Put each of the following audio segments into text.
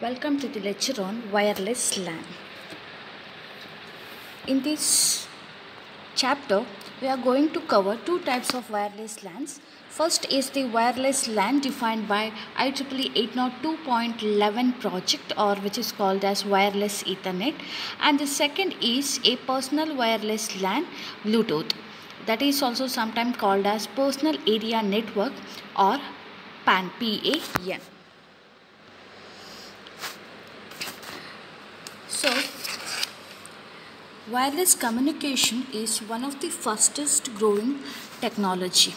Welcome to the lecture on wireless LAN. In this chapter, we are going to cover two types of wireless LANs. First is the wireless LAN defined by IEEE 802.11 project, or which is called as wireless Ethernet, and the second is a personal wireless LAN Bluetooth, that is also sometimes called as personal area network or PAN. So, wireless communication is one of the fastest growing technology.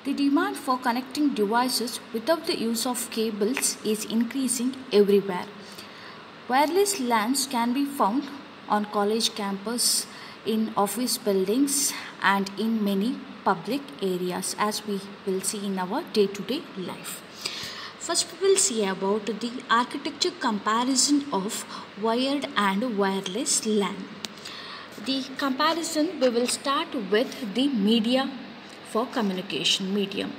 The demand for connecting devices without the use of cables is increasing everywhere. Wireless LANs can be found on college campus, in office buildings, and in many public areas, as we will see in our day-to-day life. First, we will see about the architecture comparison of wired and wireless LAN. The comparison, we will start with the media for communication medium.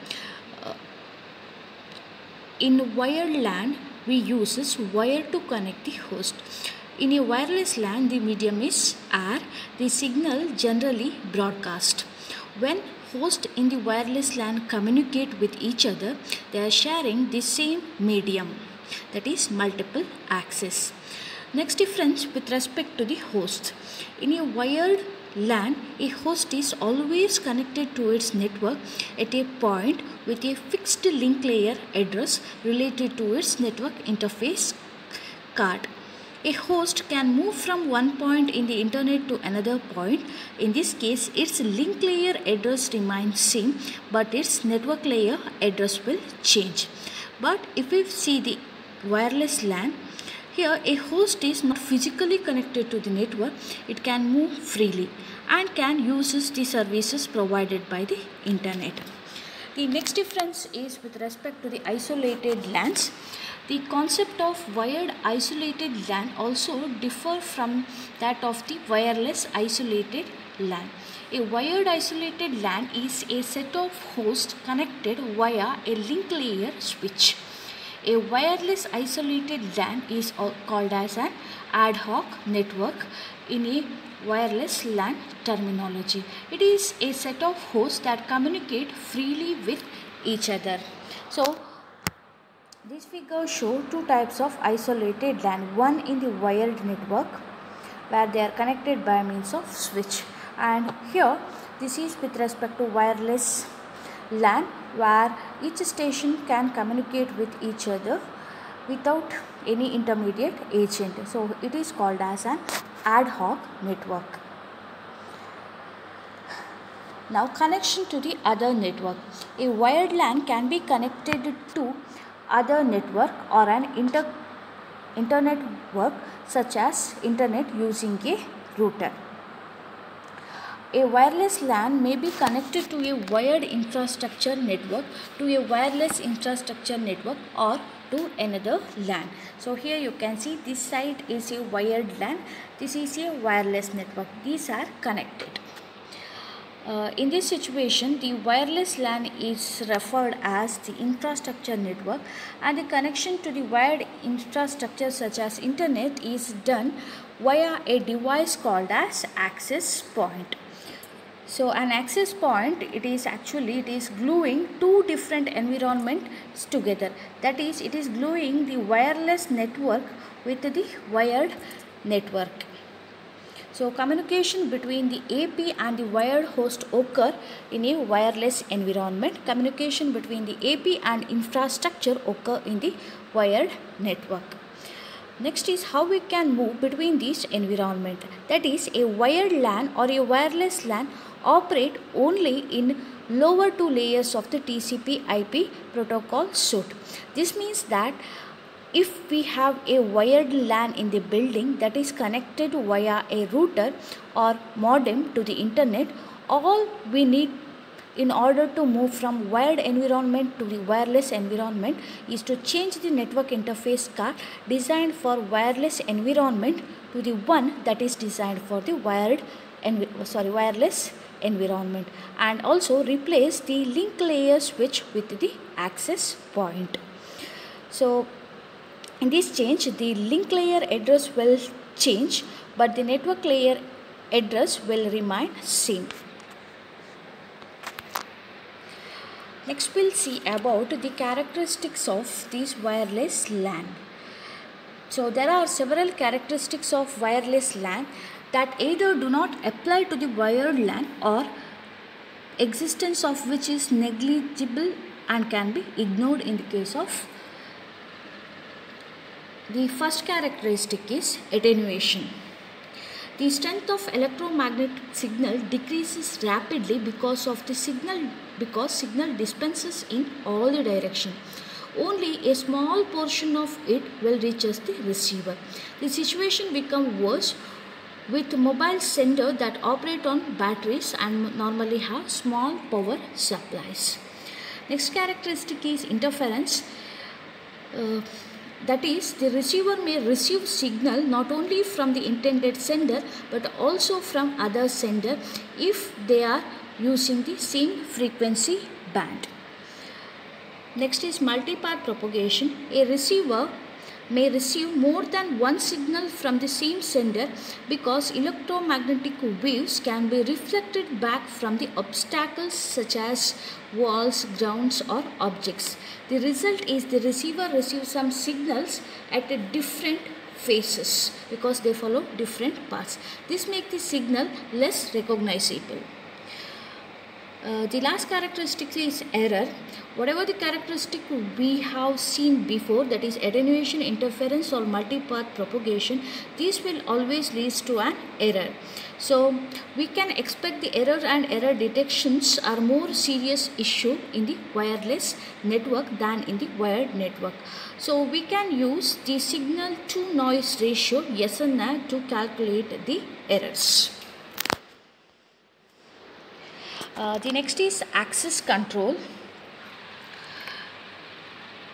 In wired LAN, we use wire to connect the host. In a wireless LAN, the medium is air. The signal generally broadcast. When hosts in the wireless LAN communicate with each other, they are sharing the same medium, that is multiple access. Next difference with respect to the host. In a wired LAN, a host is always connected to its network at a point with a fixed link layer address related to its network interface card. A host can move from one point in the internet to another point. In this case, its link layer address remains same, but its network layer address will change. But if we see the wireless LAN, here a host is not physically connected to the network. It can move freely and can use the services provided by the internet. The next difference is with respect to the isolated LANs. The concept of wired isolated LAN also differ from that of the wireless isolated LAN. A wired isolated LAN is a set of hosts connected via a link layer switch. A wireless isolated LAN is called as an ad hoc network in a wireless LAN terminology. It is a set of hosts that communicate freely with each other. So, this figure shows two types of isolated LAN. One in the wired network, where they are connected by means of switch, and here this is with respect to wireless LAN, where each station can communicate with each other without any intermediate agent. So it is called as an ad hoc network. Now, connection to the other network. A wired LAN can be connected to other network or an internet work, such as internet using a router. A wireless LAN may be connected to a wired infrastructure network, to a wireless infrastructure network, or to another LAN. So here you can see this side is a wired LAN, this is a wireless network. These are connected. In this situation, the wireless LAN is referred as the infrastructure network, and the connection to the wired infrastructure such as internet is done via a device called as access point. So an access point, it is gluing two different environments together. That is, it is gluing the wireless network with the wired network. So communication between the AP and the wired host occur in a wireless environment. Communication between the AP and infrastructure occur in the wired network. Next is how we can move between these environments. That is, a wired LAN or a wireless LAN operate only in lower two layers of the TCP/IP protocol suite. This means that if we have a wired LAN in the building that is connected via a router or modem to the internet, all we need in order to move from wired environment to the wireless environment is to change the network interface card designed for wireless environment to the one that is designed for the wireless environment, and also replace the link layer switch with the access point. So In this change, the link layer address will change, but the network layer address will remain same. Next we'll see about the characteristics of this wireless LAN. So there are several characteristics of wireless LAN that either do not apply to the wired LAN or existence of which is negligible and can be ignored in the case of. The first characteristic is attenuation. The strength of electromagnetic signal decreases rapidly because signal dispenses in all the direction. Only a small portion of it will reaches the receiver. The situation becomes worse with mobile senders that operate on batteries and normally have small power supplies. Next characteristic is interference. That is, the receiver may receive signal not only from the intended sender but also from other sender if they are using the same frequency band. Next is multipath propagation. A receiver may receive more than one signal from the same sender because electromagnetic waves can be reflected back from the obstacles such as walls, grounds or objects. The result is the receiver receives some signals at a different phases because they follow different paths. This makes the signal less recognizable. The last characteristic is error. Whatever the characteristic we have seen before, that is attenuation, interference or multipath propagation, this will always lead to an error. So we can expect the error and error detections are more serious issue in the wireless network than in the wired network. So we can use the signal to noise ratio SNR to calculate the errors. The next is access control.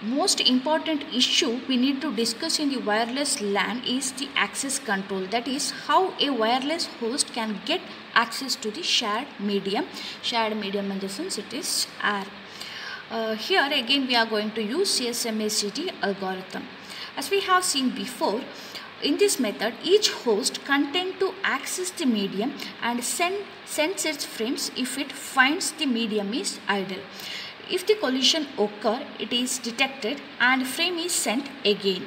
Most important issue we need to discuss in the wireless LAN is the access control. That is, how a wireless host can get access to the shared medium. Shared medium in the sense it is air. Here again we are going to use CSMA-CD algorithm. As we have seen before, in this method each host content to access the medium and sends its frames if it finds the medium is idle. If the collision occurs, it is detected and frame is sent again.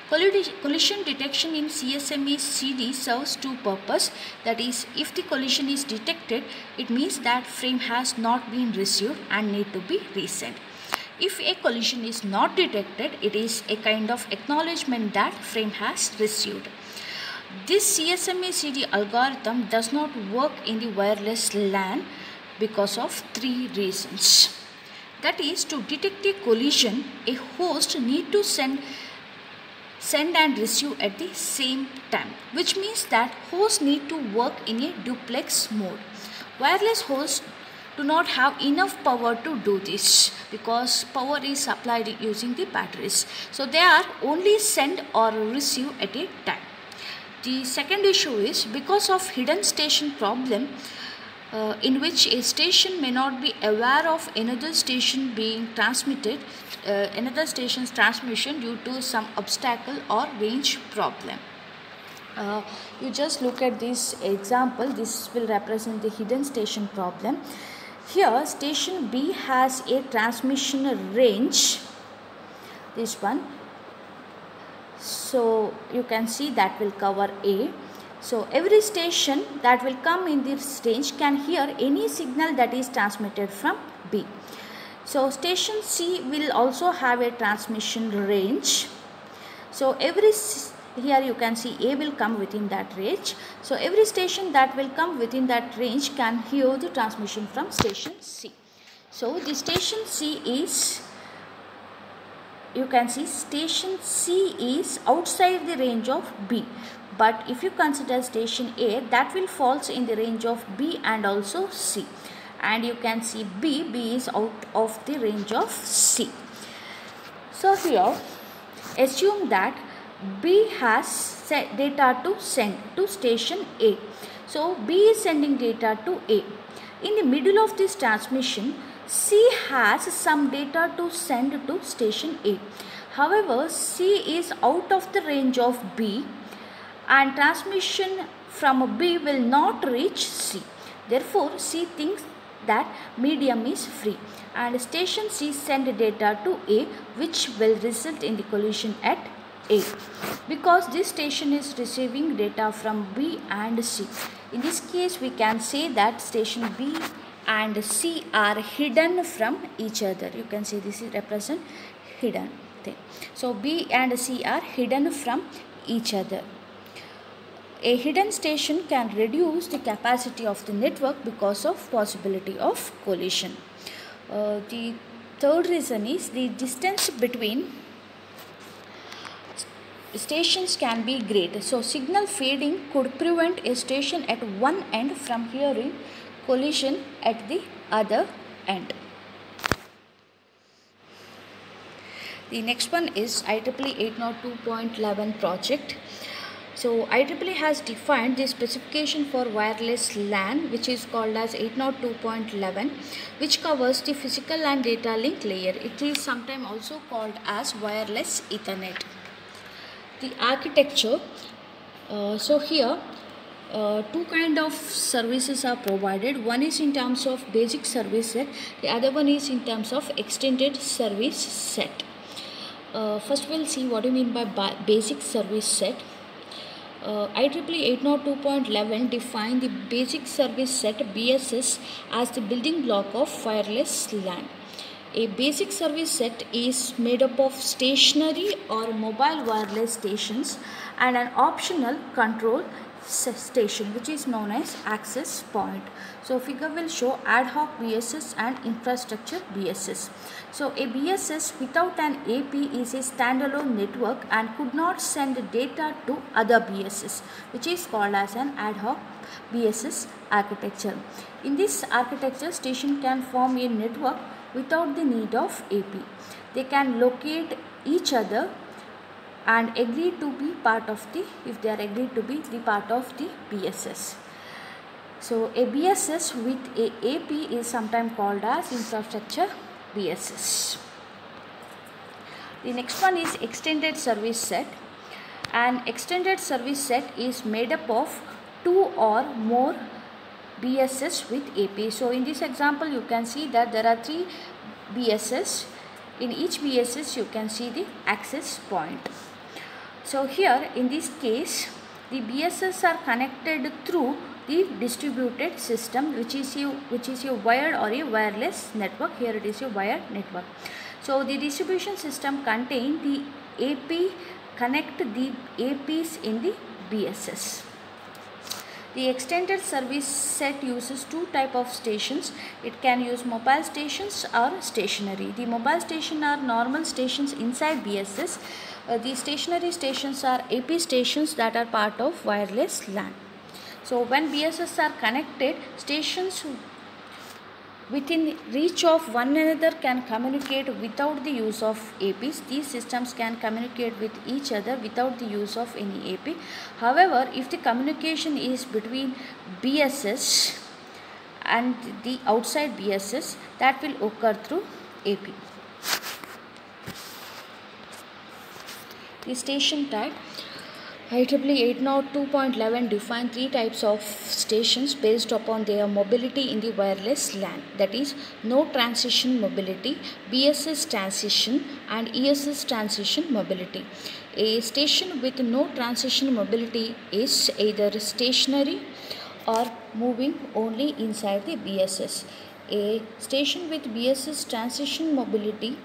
Collision detection in CSMA-CD serves two purposes. That is, if the collision is detected, it means that frame has not been received and need to be resent. If a collision is not detected, it is a kind of acknowledgement that frame has received. This CSMA-CD algorithm does not work in the wireless LAN because of three reasons. That is, to detect a collision, a host need to send and receive at the same time, which means that hosts need to work in a duplex mode. Wireless hosts do not have enough power to do this because power is supplied using the batteries. So they are only send or receive at a time. The second issue is because of hidden station problem, in which a station may not be aware of another station being transmitted, another station's transmission due to some obstacle or range problem. You just look at this example. This will represent the hidden station problem. Here station B has a transmission range, this one. So you can see that will cover A. So every station that will come in this range can hear any signal that is transmitted from B. So station C will also have a transmission range. So here you can see A will come within that range. So every station that will come within that range can hear the transmission from station C. So the station C is, you can see station C is outside the range of B. But if you consider station A, that will falls in the range of B and also C. And you can see B is out of the range of C. So here, assume that B has data to send to station A. So B is sending data to A. In the middle of this transmission, C has some data to send to station A. However, C is out of the range of B and transmission from B will not reach C. Therefore, C thinks that medium is free and station C send data to A, which will result in the collision at A because this station is receiving data from B and C. In this case, we can say that station B and C are hidden from each other. You can see this is represent hidden thing. So B and C are hidden from each other. A hidden station can reduce the capacity of the network because of possibility of collision. The third reason is the distance between stations can be great. So signal fading could prevent a station at one end from hearing collision at the other end. The next one is IEEE 802.11 project. So IEEE has defined the specification for wireless LAN, which is called as 802.11, which covers the physical LAN data link layer. It is sometimes also called as wireless Ethernet. The architecture, so here two kind of services are provided. One is in terms of basic service set, the other one is in terms of extended service set. First we'll see what do you mean by basic service set. IEEE 802.11 define the basic service set BSS as the building block of wireless LAN. A basic service set is made up of stationary or mobile wireless stations and an optional control station, which is known as access point. So figure will show ad hoc BSS and infrastructure BSS. So a BSS without an AP is a standalone network and could not send data to other BSS, which is called as an ad hoc BSS architecture. In this architecture, station can form a network without the need of AP. They can locate each other and agree to be part of the, if they are agreed to be the part of the BSS. So a BSS with a AP is sometimes called as infrastructure BSS. The next one is extended service set. An extended service set is made up of two or more BSS with AP. So in this example, you can see that there are three BSS. In each BSS, you can see the access point. So here in this case, the BSS are connected through the distributed system, which is a wired or a wireless network. Here it is a wired network. So the distribution system contain the AP, connect the APs in the BSS. The extended service set uses two type of stations. It can use mobile stations or stationary. The mobile station are normal stations inside BSS. The stationary stations are AP stations that are part of wireless LAN. So when BSS are connected, stations within reach of one another can communicate without the use of APs. These systems can communicate with each other without the use of any AP. However, if the communication is between BSS and the outside BSS, that will occur through AP. The station type. IEEE 802.11 define three types of stations based upon their mobility in the wireless LAN, that is no transition mobility, BSS transition and ESS transition mobility. A station with no transition mobility is either stationary or moving only inside the BSS. A station with BSS transition mobility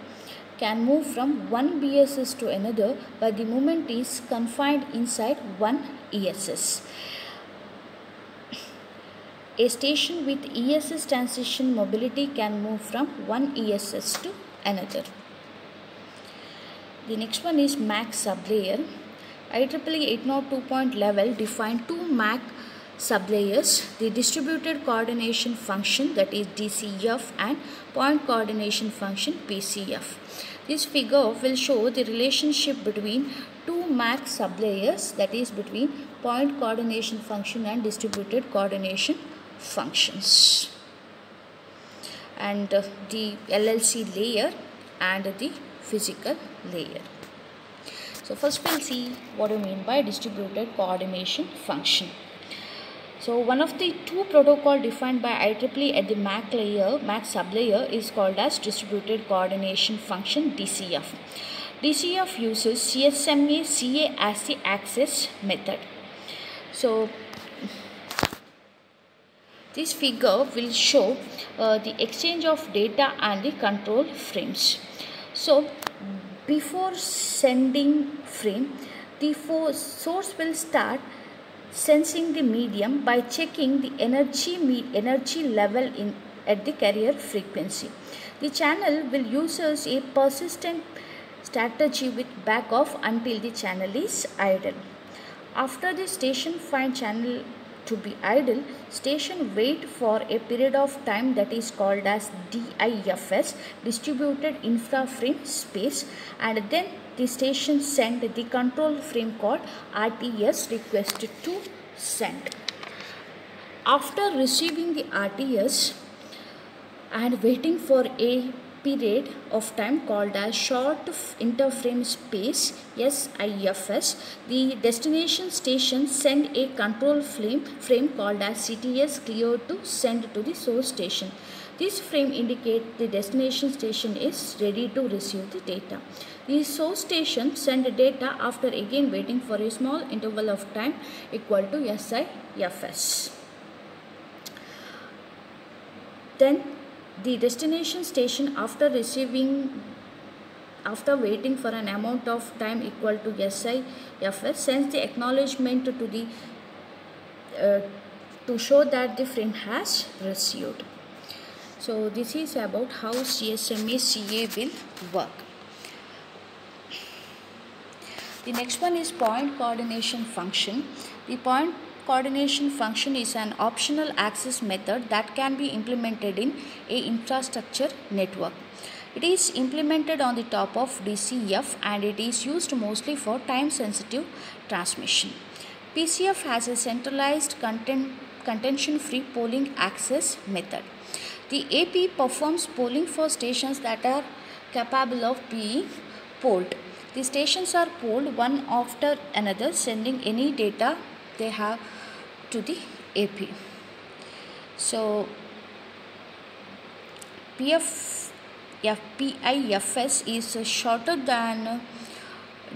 can move from one BSS to another, but the movement is confined inside one ESS. A station with ESS transition mobility can move from one ESS to another. The next one is MAC sublayer. IEEE 802.11 define two MAC sublayers, the distributed coordination function, that is DCF, and point coordination function, PCF. This figure will show the relationship between two MAC sublayers, that is between point coordination function and distributed coordination functions, and the LLC layer and the physical layer. So first we'll see what do you mean by distributed coordination function. So one of the two protocol defined by IEEE at the MAC sublayer is called as distributed coordination function, DCF. DCF uses CSMA CA as the access method. So this figure will show the exchange of data and the control frames. So before sending frame, the source will start sensing the medium by checking the energy level at the carrier frequency. The channel will use a persistent strategy with back off until the channel is idle. After the station find channel to be idle, station wait for a period of time that is called as DIFS, distributed infra frame space, and then the station send the control frame called RTS, requested to send. After receiving the RTS and waiting for a period of time called as short interframe space SIFS, the destination station send a control frame called as CTS clear to send to the source station. This frame indicates the destination station is ready to receive the data. The source station send data after again waiting for a small interval of time equal to SIFS. Then the destination station after waiting for an amount of time equal to SIFS sends the acknowledgement to the to show that the frame has received. So this is about how CSMA CA will work. The next one is point coordination function. The point coordination function is an optional access method that can be implemented in a infrastructure network. It is implemented on the top of DCF and it is used mostly for time sensitive transmission. PCF has a centralized contention free polling access method. The AP performs polling for stations that are capable of being polled. The stations are polled one after another, sending any data they have to the AP. So PIFS is shorter than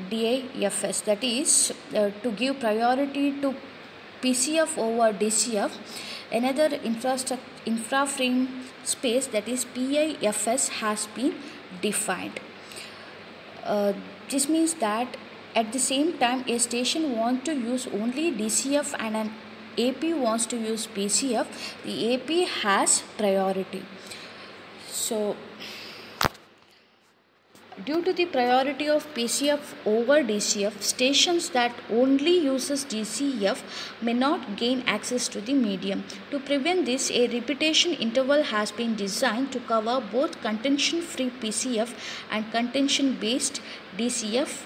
DIFS, that is to give priority to PCF over DCF. Another infra frame space, that is PIFS, has been defined. This means that at the same time a station wants to use only DCF and an AP wants to use PCF, the AP has priority. So due to the priority of PCF over DCF, stations that only uses DCF may not gain access to the medium. To prevent this, a repetition interval has been designed to cover both contention-free PCF and contention-based DCF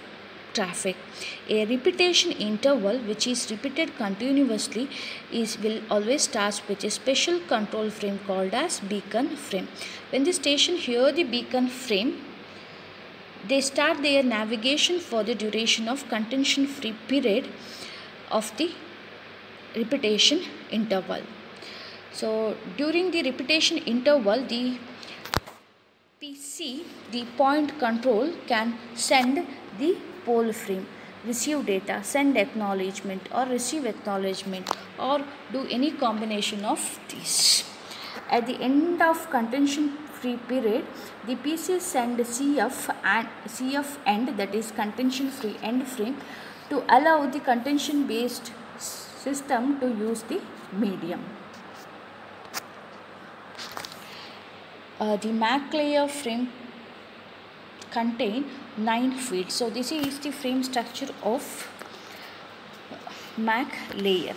traffic. A repetition interval, which is repeated continuously, will always start with a special control frame called as beacon frame. When the station hears the beacon frame, they start their navigation for the duration of contention-free period of the repetition interval. So during the repetition interval, the PC, the point control, can send the poll frame, receive data, send acknowledgement or receive acknowledgement, or do any combination of these. At the end of contention free period, the PC send CF end, that is contention free end frame, to allow the contention based system to use the medium. The MAC layer frame contain 9 fields. So this is the frame structure of MAC layer.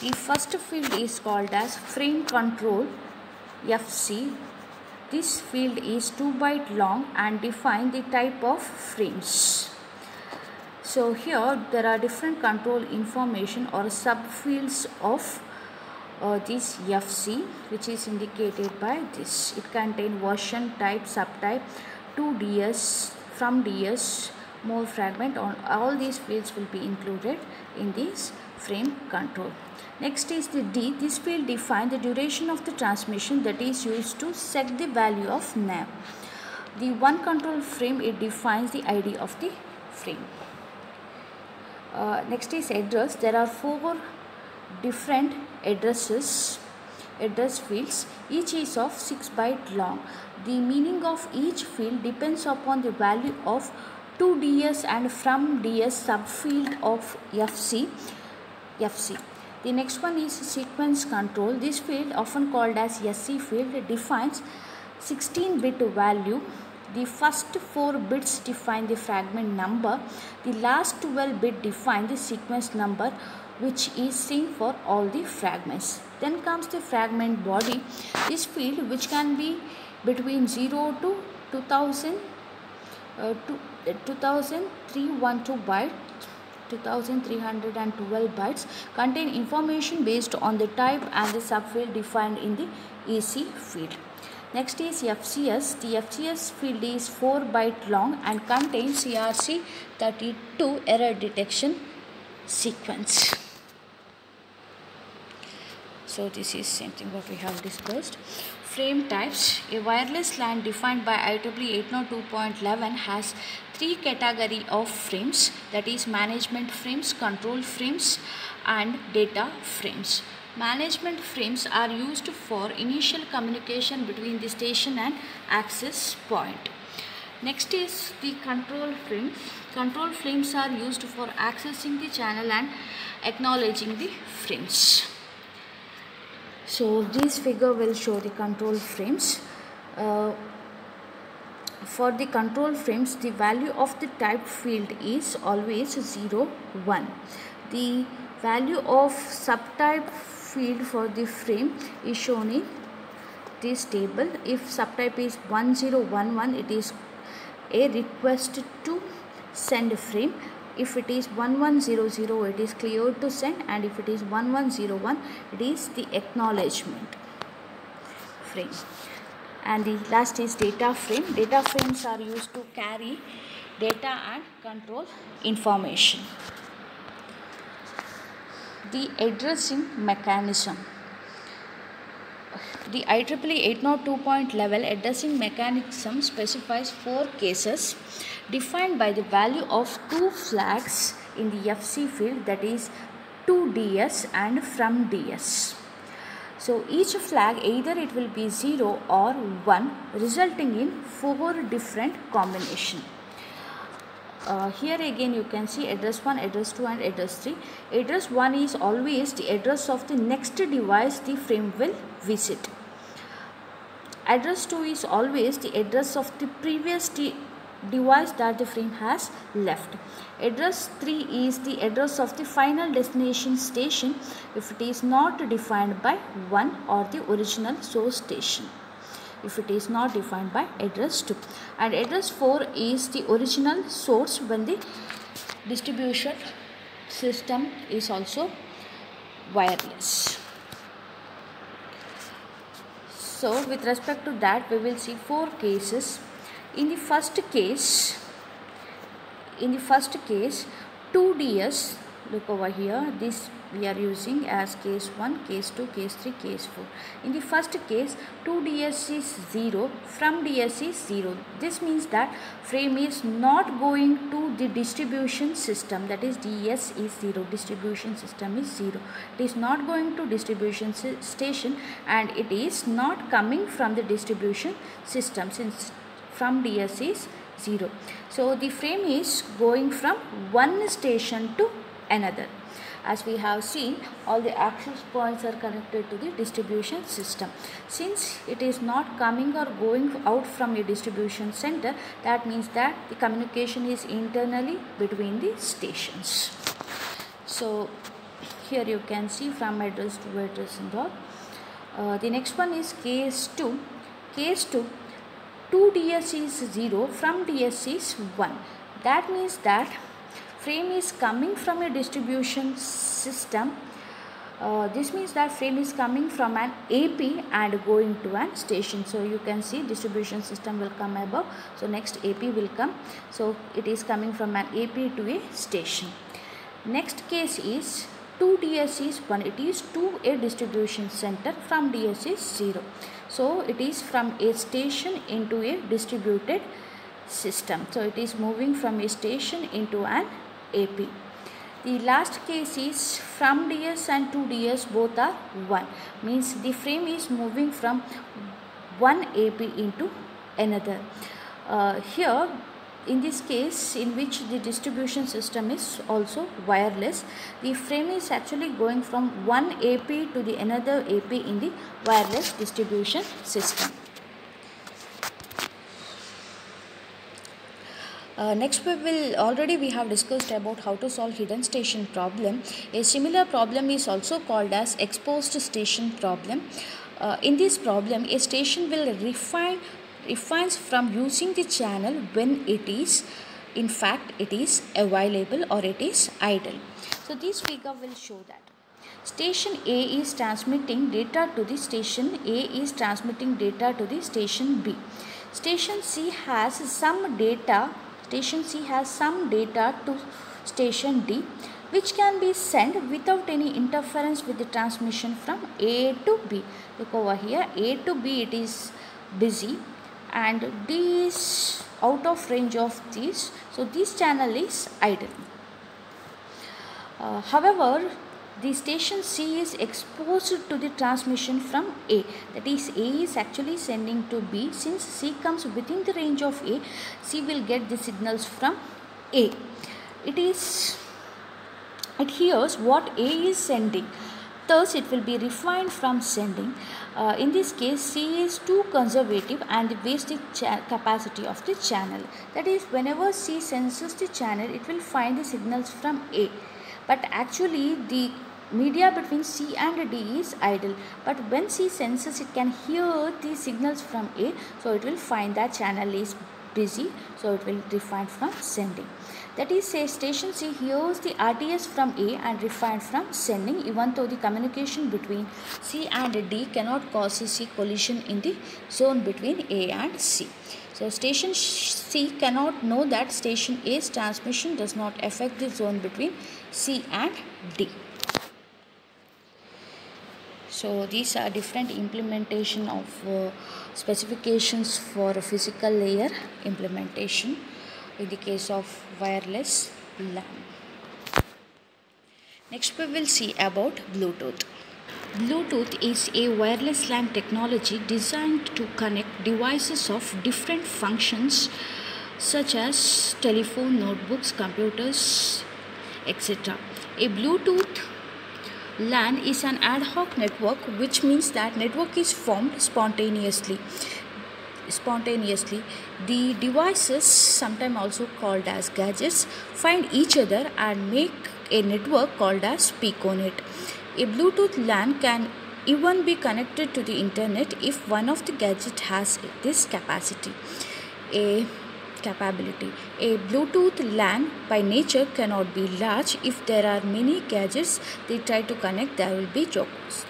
The first field is called as frame control FC. This field is 2 byte long and define the type of frames. So here there are different control information or subfields of this FC, which is indicated by this. It contains version, type, subtype, to DS, from DS, more fragment, on all these fields will be included in this frame control. Next is the D. This field defines the duration of the transmission that is used to set the value of nav. The one control frame, it defines the ID of the frame. Next is address. There are 4 different address fields. Each is of 6 byte long. The meaning of each field depends upon the value of to DS and from DS subfield of FC. The next one is sequence control. This field, often called as SC field, defines 16-bit value. The first 4 bits define the fragment number. The last 12 bit define the sequence number, which is same for all the fragments. Then comes the fragment body. This field, which can be between 0 to 2312 bytes, 2312 bytes, contain information based on the type and the subfield defined in the EC field. Next is FCS. The FCS field is 4 byte long and contains ERC32 error detection sequence. So this is same thing what we have discussed. Frame types. A wireless LAN defined by IEEE 802.11 has 3 categories of frames, that is management frames, control frames and data frames. Management frames are used for initial communication between the station and access point. Next is the control frames. Control frames are used for accessing the channel and acknowledging the frames. So this figure will show the control frames. For the control frames, the value of the type field is always 0, 1. The value of subtype field for the frame is shown in this table. If subtype is 1011, it is a request to send a frame. If it is 1100, it is cleared to send, and if it is 1101, it is the acknowledgement frame. And the last is data frame. Data frames are used to carry data and control information. The addressing mechanism. The IEEE 802.11 addressing mechanism specifies 4 cases defined by the value of 2 flags in the FC field, that is to DS and from DS. So each flag, either it will be 0 or 1, resulting in 4 different combinations. Here again you can see address 1, address 2 and address 3. Address 1 is always the address of the next device the frame will visit. Address 2 is always the address of the previous device that the frame has left. Address 3 is the address of the final destination station if it is not defined by 1, or the original source station if it is not defined by address 2. And address 4 is the original source when the distribution system is also wireless. So with respect to that, we will see 4 cases. In the first case, 2DS, look over here, this we are using as case 1, case 2, case 3, case 4. In the first case, 2DS is 0, from DS is 0. This means that frame is not going to the distribution system, that is DS is 0, distribution system is 0. It is not going to distribution station, and it is not coming from the distribution system since from DS is 0. So the frame is going from one station to another. As we have seen, all the access points are connected to the distribution system. Since it is not coming or going out from a distribution center, that means that the communication is internally between the stations. So here you can see from address to address and all. The next one is case 2. Case 2, 2DS is 0, from DS is 1. That means that frame is coming from a distribution system This means that frame is coming from an AP and going to an station. So you can see distribution system will come above. So next AP will come. So it is coming from an AP to a station. Next case is 2 DS is 1. It is to a distribution center. From DS is 0. So it is from a station into a distributed system. So it is moving from a station into an AP. The last case is from DS and 2 DS both are 1. Means the frame is moving from one AP into another. Here in this case, in which the distribution system is also wireless, the frame is actually going from one AP to the another AP in the wireless distribution system. Next we have discussed about how to solve hidden station problem. A similar problem is also called as exposed station problem. In this problem, a station will refrains from using the channel when it is available or it is idle. So this figure will show that station A is transmitting data to the station A is transmitting data to the station B. Station C has some data to station D, which can be sent without any interference with the transmission from A to B. Look over here, A to B it is busy and D is out of range of this. So this channel is idle. However, the station C is exposed to the transmission from A. That is, A is actually sending to B. Since C comes within the range of A, C will get the signals from A. It hears what A is sending. Thus, it will be refrained from sending. In this case, C is too conservative and wastes the capacity of the channel. That is, whenever C senses the channel, it will find the signals from A. But actually, the media between C and D is idle. But when C senses, it can hear the signals from A. So, it will find that channel is busy. So, it will refrain from sending. That is, say station C hears the RTS from A and refrain from sending, even though the communication between C and D cannot cause a collision in the zone between A and C. So station C cannot know that station A's transmission does not affect the zone between C and D. So these are different implementation of specifications for a physical layer implementation in the case of wireless LAN. Next we will see about Bluetooth. Bluetooth is a wireless LAN technology designed to connect devices of different functions such as telephone, notebooks, computers, etc. A Bluetooth LAN is an ad hoc network, which means that network is formed spontaneously. The devices, sometimes also called as gadgets, find each other and make a network called as Piconet. A Bluetooth LAN can even be connected to the internet if one of the gadgets has this capability. A Bluetooth LAN by nature cannot be large. If there are many gadgets they try to connect, there will be jokers.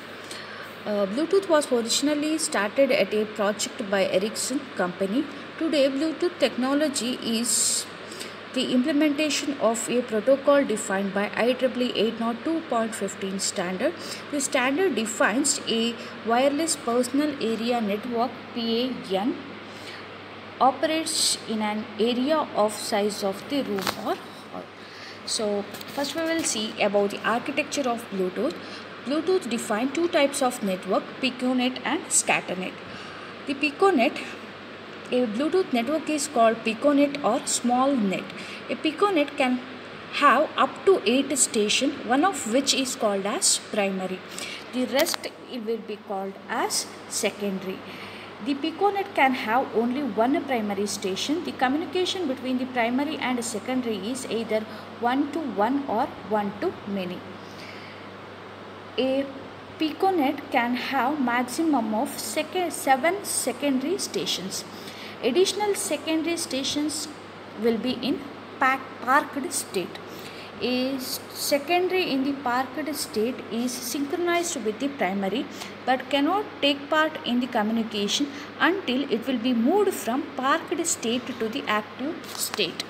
Bluetooth was originally started at a project by Ericsson company. Today, Bluetooth technology is the implementation of a protocol defined by IEEE 802.15 standard. The standard defines a wireless personal area network (PAN) operates in an area of size of the room or hall. So first we will see about the architecture of Bluetooth. Bluetooth defines two types of network, Piconet and Scatternet. The Piconet, a Bluetooth network is called Piconet or small net. A Piconet can have up to 8 stations, one of which is called as primary. The rest it will be called as secondary. The Piconet can have only one primary station. The communication between the primary and secondary is either one-to-one or one-to-many. A Piconet can have maximum of 7 secondary stations. Additional secondary stations will be in parked state. A secondary in the parked state is synchronized with the primary but cannot take part in the communication until it will be moved from parked state to the active state.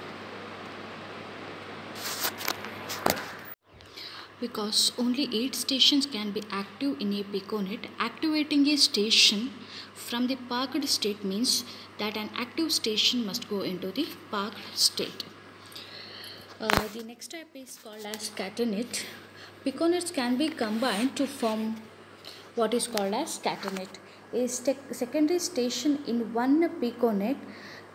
Because only 8 stations can be active in a piconet, activating a station from the parked state means that an active station must go into the parked state. The next type is called as catenet. Piconets can be combined to form what is called as catenet. A secondary station in one piconet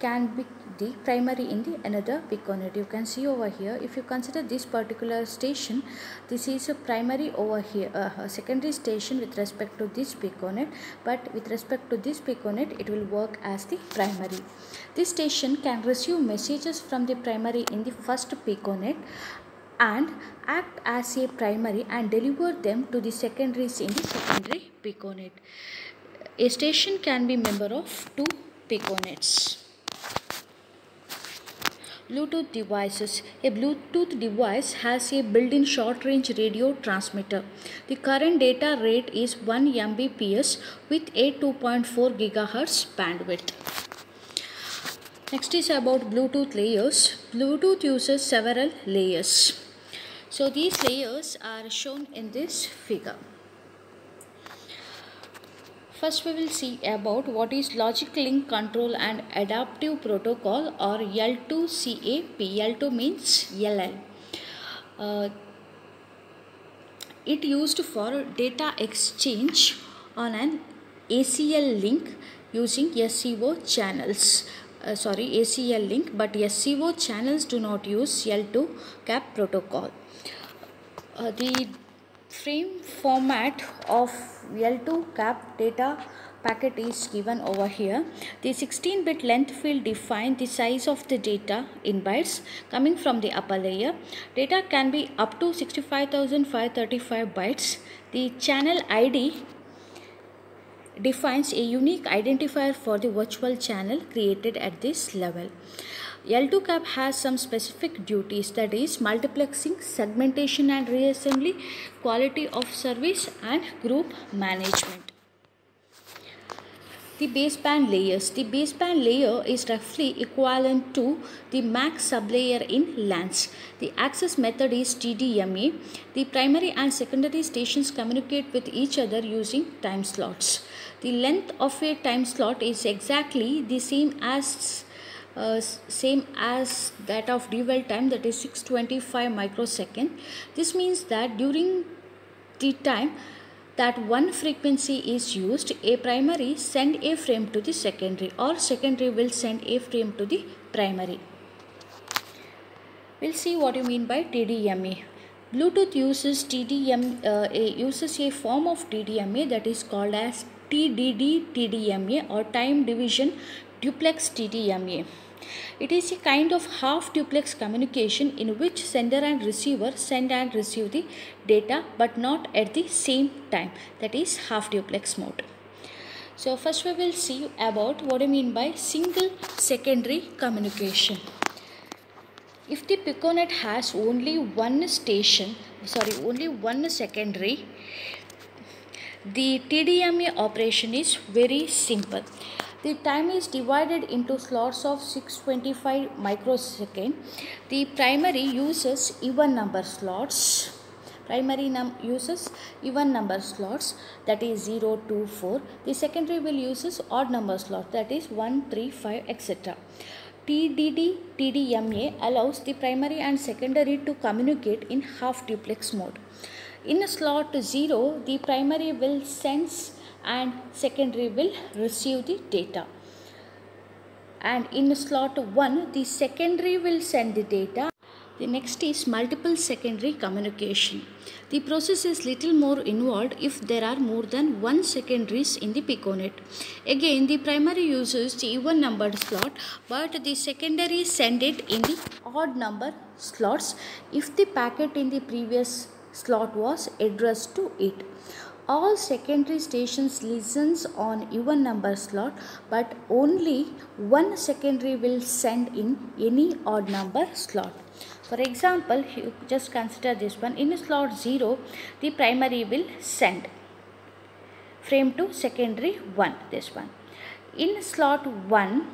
can be the primary in the another piconet. You can see over here, if you consider this particular station, this is a primary over here, a secondary station with respect to this piconet, but with respect to this piconet it will work as the primary. This station can receive messages from the primary in the first piconet and act as a primary and deliver them to the secondaries in the secondary piconet. A station can be member of two piconets. Bluetooth devices. A Bluetooth device has a built-in short-range radio transmitter. The current data rate is 1 Mbps with a 2.4 GHz bandwidth. Next is about Bluetooth layers. Bluetooth uses several layers. So these layers are shown in this figure. First we will see about what is Logic Link Control and Adaptive Protocol or L2CAP. L2 means LL. It used for data exchange on an ACL link using SCO channels. ACL link, but SCO channels do not use L2 CAP protocol. The frame format of L2 CAP data packet is given over here. The 16-bit length field defines the size of the data in bytes coming from the upper layer. Data can be up to 65,535 bytes. The channel ID defines a unique identifier for the virtual channel created at this level. L2 CAP has some specific duties, that is multiplexing, segmentation and reassembly, quality of service and group management. The baseband layers. The baseband layer is roughly equivalent to the MAC sublayer in LANs. The access method is TDMA. The primary and secondary stations communicate with each other using time slots. The length of a time slot is exactly the same as that of dwell time, that is 625 microsecond. This means that during the time that one frequency is used, a primary send a frame to the secondary or secondary will send a frame to the primary. We'll see what you mean by TDMA. Bluetooth uses uses a form of TDMA that is called as TDD-TDMA or time division duplex TDMA. It is a kind of half duplex communication in which sender and receiver send and receive the data but not at the same time, that is half duplex mode. So first we will see about what I mean by single secondary communication. If the piconet has only one secondary, the TDMA operation is very simple. The time is divided into slots of 625 microsecond. The primary uses even number slots. Uses even number slots, that is 0, 2, 4. The secondary will uses odd number slots, that is 1, 3, 5, etc. TDD-TDMA allows the primary and secondary to communicate in half duplex mode. In slot 0, the primary will sense and secondary will receive the data. And in slot 1, the secondary will send the data. The next is multiple secondary communication. The process is little more involved if there are more than one secondaries in the piconet. Again, the primary uses the even numbered slot, but the secondary send it in the odd number slots if the packet in the previous slot was addressed to it. All secondary stations listens on even number slot, but only one secondary will send in any odd number slot. For example, you just consider this one. In slot 0, the primary will send frame to secondary 1, this one. In slot 1,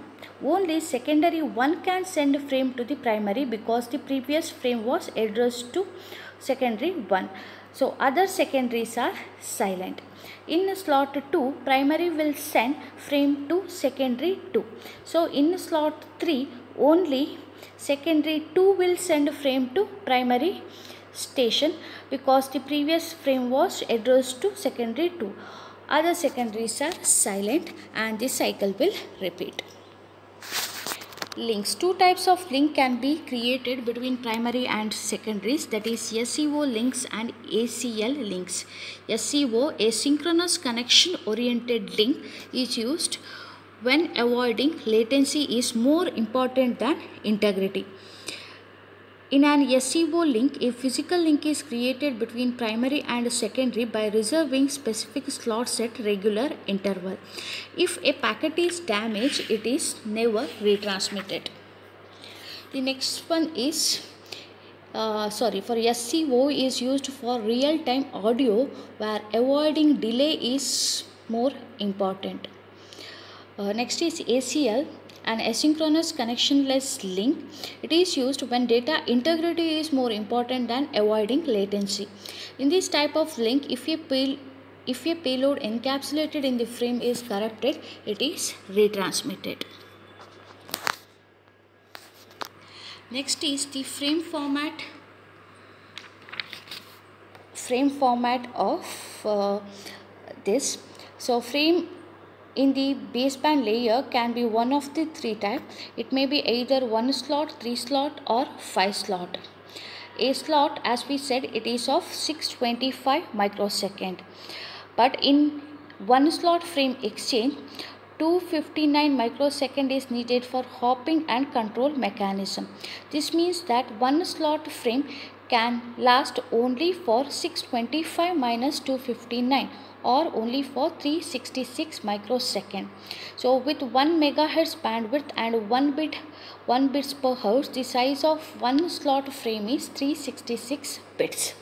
only secondary 1 can send frame to the primary because the previous frame was addressed to secondary 1. So other secondaries are silent. In slot 2, primary will send frame to secondary 2. So in slot 3, only secondary 2 will send frame to primary station because the previous frame was addressed to secondary 2. Other secondaries are silent and the cycle will repeat. Links. Two types of link can be created between primary and secondaries, that is SCO links and ACL links. SCO, asynchronous connection oriented link, is used when avoiding latency is more important than integrity. In an SCO link, a physical link is created between primary and secondary by reserving specific slots at regular interval. If a packet is damaged, it is never retransmitted. The next one is for SCO is used for real-time audio where avoiding delay is more important. Next is ACL, an asynchronous connectionless link. It is used when data integrity is more important than avoiding latency. In this type of link, if a payload encapsulated in the frame is corrupted, it is retransmitted. Next is the frame format of this. So frame in the baseband layer can be one of the three types. It may be either 1 slot, 3 slot or 5 slot. A slot, as we said, it is of 625 microsecond. But in 1 slot frame exchange, 259 microsecond is needed for hopping and control mechanism. This means that 1 slot frame can last only for 625 minus 259 or only for 366 microsecond. So with 1 megahertz bandwidth and 1 bits per hertz, the size of 1 slot frame is 366 bits.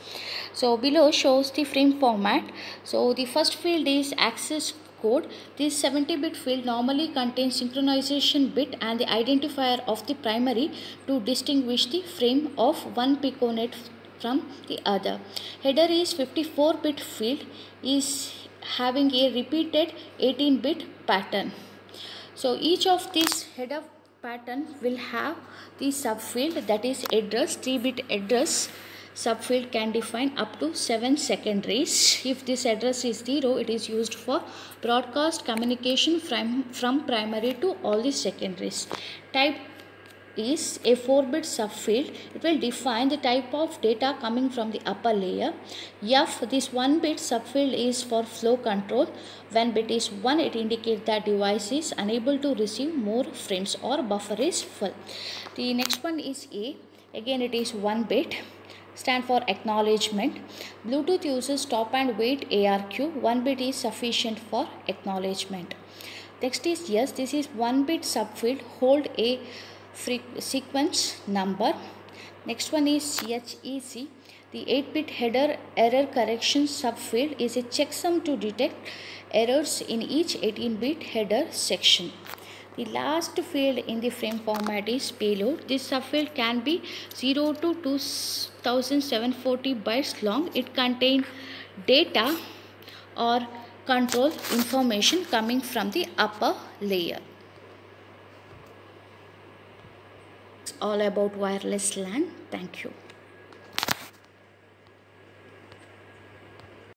So below shows the frame format. So the first field is access code. This 70-bit field normally contains synchronization bit and the identifier of the primary to distinguish the frame of one piconet from the other. Header is 54-bit field, is having a repeated 18-bit pattern. So each of these header pattern will have the subfield, that is address. 3-bit address subfield can define up to 7 secondaries. If this address is 0, it is used for broadcast communication from primary to all the secondaries. Type is a 4-bit subfield. It will define the type of data coming from the upper layer. F, this 1-bit subfield is for flow control. When bit is 1, it indicates that device is unable to receive more frames or buffer is full. The next one is A. Again, it is 1 bit. Stand for acknowledgement. Bluetooth uses stop and wait ARQ. 1 bit is sufficient for acknowledgement. Next is yes. This is 1-bit subfield. Hold a sequence number. Next one is HEC. The 8-bit header error correction subfield is a checksum to detect errors in each 18-bit header section. The last field in the frame format is payload. This subfield can be 0 to 2740 bytes long. It contains data or control information coming from the upper layer. It's all about wireless LAN. Thank you.